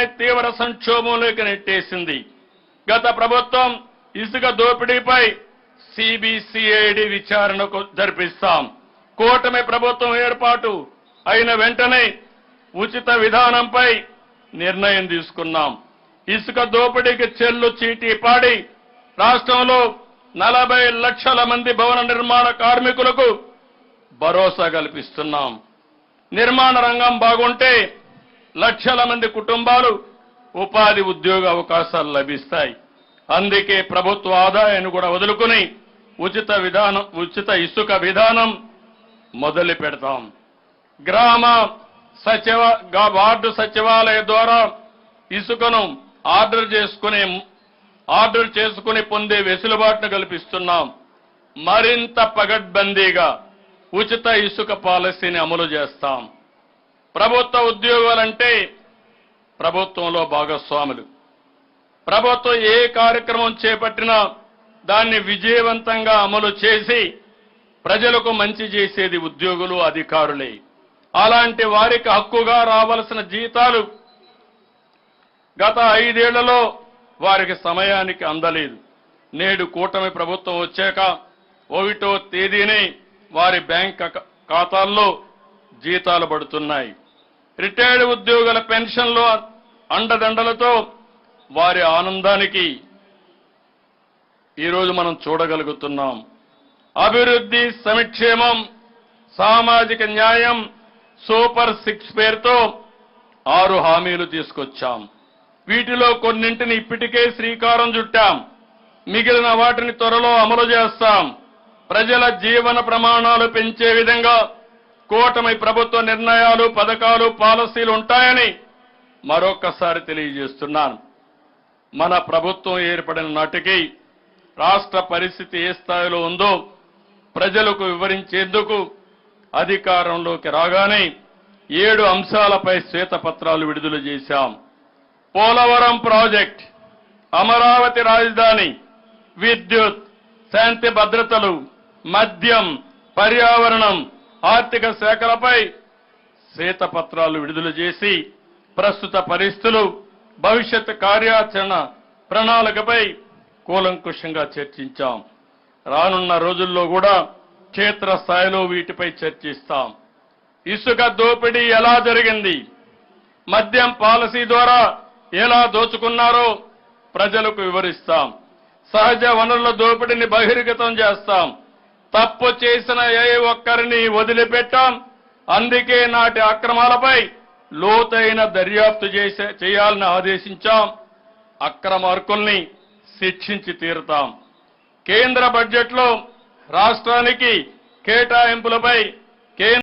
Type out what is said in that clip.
రంగాన్ని తీవ్ర సంక్షోభంలోకి నెట్టేసింది. గత ప్రభుత్వం ఇసుక దోపిడీపై సిబిసిఐడి విచారణకు జరిపిస్తాం. కూటమి ప్రభుత్వం ఏర్పాటు అయిన వెంటనే ఉచిత విధానంపై నిర్ణయం తీసుకున్నాం. ఇసుక దోపిడీకి చెల్లు చీటీ పాడి రాష్ట్రంలో 40 లక్షల మంది భవన నిర్మాణ కార్మికులకు భరోసా కల్పిస్తున్నాం. నిర్మాణ రంగం బాగుంటే లక్షల మంది కుటుంబాలు ఉపాధి ఉద్యోగ అవకాశాలు లభిస్తాయి. అందుకే ప్రభుత్వ ఆదాయాన్ని కూడా వదులుకుని ఉచిత ఇసుక విధానం మొదలు పెడతాం. వార్డు సచివాలయ ద్వారా ఇసుకను ఆర్డర్ చేసుకుని పొందే వెసులుబాటును కల్పిస్తున్నాం. మరింత పగడ్బందీగా ఉచిత ఇసుక పాలసీని అమలు చేస్తాం. ప్రభుత్వ ఉద్యోగాలంటే ప్రభుత్వంలో భాగస్వాములు. ప్రభుత్వం ఏ కార్యక్రమం చేపట్టినా దాన్ని విజయవంతంగా అమలు చేసి ప్రజలకు మంచి చేసేది ఉద్యోగులు, అధికారులే. అలాంటి వారికి హక్కుగా రావాల్సిన జీతాలు గత 5 ఏళ్లలో వారికి సమయానికి అందలేదు. నేడు కూటమి ప్రభుత్వం వచ్చాక 1వ తేదీనే వారి బ్యాంక్ ఖాతాల్లో జీతాలు పడుతున్నాయి. రిటైర్డ్ ఉద్యోగుల పెన్షన్లు అండదండలతో వారి ఆనందానికి ఈరోజు మనం చూడగలుగుతున్నాం. అభివృద్ధి, సంక్షేమం, సామాజిక న్యాయం, సూపర్ 6 పేరుతో 6 హామీలు తీసుకొచ్చాం. వీటిలో కొన్నింటిని ఇప్పటికే శ్రీకారం చుట్టాం. మిగిలిన వాటిని త్వరలో అమలు చేస్తాం. ప్రజల జీవన ప్రమాణాలు పెంచే విధంగా కూటమి ప్రభుత్వ నిర్ణయాలు, పథకాలు, పాలసీలు ఉంటాయని మరొక్కసారి తెలియజేస్తున్నాను. మన ప్రభుత్వం ఏర్పడిన నాటికి రాష్ట్ర పరిస్థితి ఏ స్థాయిలో ఉందో ప్రజలకు వివరించేందుకు అధికారంలోకి రాగానే 7 అంశాలపై శ్వేతపత్రాలు విడుదల చేశాం. పోలవరం ప్రాజెక్ట్, అమరావతి రాజధాని, విద్యుత్, శాంతి భద్రతలు, మద్యం, పర్యావరణం, ఆర్థిక శాఖలపై శ్వేతపత్రాలు విడుదల చేసి ప్రస్తుత పరిస్థితులు, భవిష్యత్ కార్యాచరణ ప్రణాళికపై కూలంకుషంగా చర్చించాం. రానున్న రోజుల్లో కూడా క్షేత్రస్థాయిలో వీటిపై చర్చిస్తాం. ఇసుక దోపిడీ ఎలా జరిగింది, మద్యం పాలసీ ద్వారా ఎలా దోచుకున్నారో ప్రజలకు వివరిస్తాం. సహజ వనరుల దోపిడీని బహిర్గతం చేస్తాం. తప్పు చేసిన ఏ ఒక్కరిని వదిలిపెట్టాం. అందుకే నాటి అక్రమాలపై లోతైన దర్యాప్తు చేయాలని ఆదేశించాం. అక్రమార్కుల్ని శిక్షించి తీరుతాం. కేంద్ర బడ్జెట్లో రాష్ట్రానికి కేటాయింపులపై